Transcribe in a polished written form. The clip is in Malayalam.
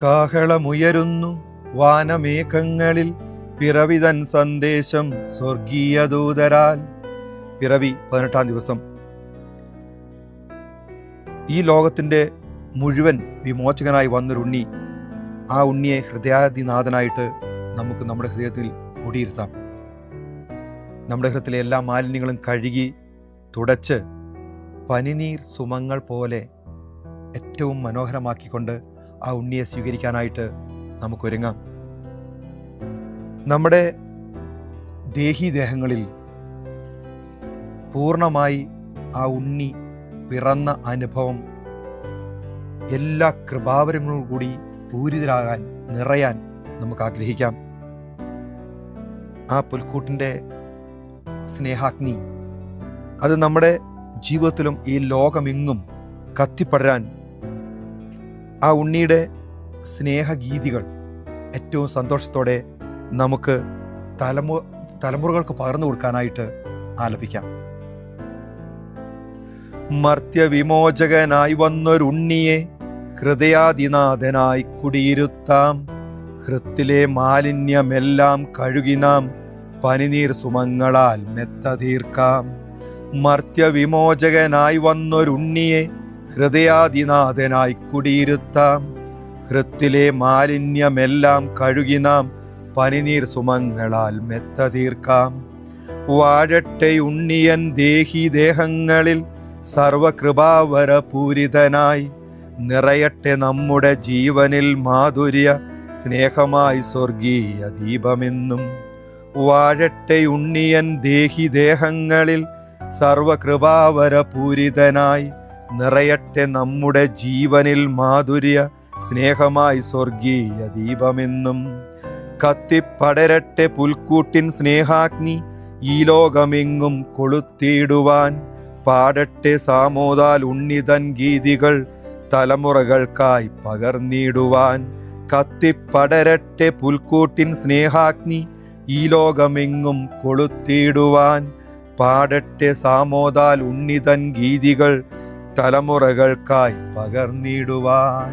കാഹളമുയരുന്നു വാനമേഘങ്ങളിൽ, പിറവിതൻ സന്ദേശം സ്വർഗീയ ദൂതരാൽ. പിറവി 18-ാം ദിവസം. ഈ ലോകത്തിൻ്റെ മുഴുവൻ വിമോചകനായി വന്നൊരുണ്ണി, ആ ഉണ്ണിയെ ഹൃദയാദിനാഥനായിട്ട് നമുക്ക് നമ്മുടെ ഹൃദയത്തിൽ കുടിയിരുത്താം. നമ്മുടെ ഹൃദയത്തിലെ എല്ലാ മാലിന്യങ്ങളും കഴുകി തുടച്ച് പനിനീർ സുമങ്ങൾ പോലെ ഏറ്റവും മനോഹരമാക്കിക്കൊണ്ട് ആ ഉണ്ണിയെ സ്വീകരിക്കാനായിട്ട് നമുക്കൊരുങ്ങാം. നമ്മുടെ ദേഹീദേഹങ്ങളിൽ പൂർണ്ണമായി ആ ഉണ്ണി പിറന്ന അനുഭവം എല്ലാ കൃപാവരങ്ങളും കൂടി പൂരിതരാകാൻ, നിറയാൻ നമുക്ക് ആഗ്രഹിക്കാം. ആ പുൽക്കൂട്ടിൻ്റെ സ്നേഹാഗ്നി അത് നമ്മുടെ ജീവിതത്തിലും ഈ ലോകമെങ്ങും കത്തിപ്പടരാൻ ആ ഉണ്ണിയുടെ സ്നേഹഗീതികൾ ഏറ്റവും സന്തോഷത്തോടെ നമുക്ക് തലമുറകൾക്ക് പകർന്നു കൊടുക്കാനായിട്ട് ആലപിക്കാം. മർത്യവിമോചകനായി വന്നൊരുണ്ണിയെ ഹൃദയാദിനാഥനായി കുടിയിരുത്താം. ഹൃത്തിലെ മാലിന്യമെല്ലാം കഴുകി നാം പനിനീർ സുമങ്ങളാൽ മെത്ത തീർക്കാം. മർത്യവിമോചകനായി വന്നൊരുണ്ണിയെ ഹൃദയാദിനാഥനായി കുടിയിരുത്താം. ഹൃത്തിലെ മാലിന്യമെല്ലാം കഴുകി നാം പനിനീർ സുമങ്ങളാൽ മെത്ത തീർക്കാം. വാഴട്ടെ ഉണ്ണിയൻ ദേഹിദേഹങ്ങളിൽ സർവകൃപാവര പൂരിതനായി. നിറയട്ടെ നമ്മുടെ ജീവനിൽ മാധുര്യ സ്നേഹമായി സ്വർഗീയ ദീപമെന്നും. വാഴട്ടെ ഉണ്ണിയൻ ദേഹിദേഹങ്ങളിൽ സർവകൃപാവര പൂരിതനായി. നിറയട്ടെ നമ്മുടെ ജീവനിൽ മാധുര്യ സ്നേഹമായി സ്വർഗീയ ദീപമെന്നും. കത്തിപ്പടരട്ടെ പുൽക്കൂട്ടിൻ സ്നേഹാഗ്നി ഈ ലോകമെങ്ങും കൊളുത്തിയിടുവാൻ. പാടട്ടെ സാമോദാൽ ഉണ്ണിതൻ ഗീതികൾ തലമുറകൾക്കായി പകർന്നിടുവാൻ. കത്തിപ്പടരട്ടെ പുൽക്കൂട്ടിൻ സ്നേഹാഗ്നി ഈ ലോകമെങ്ങും കൊളുത്തിയിടുവാൻ. പാടട്ടെ സാമോദാൽ ഉണ്ണിതൻ ഗീതികൾ തലമുറകൾക്കായി പകർന്നിടുവാൻ.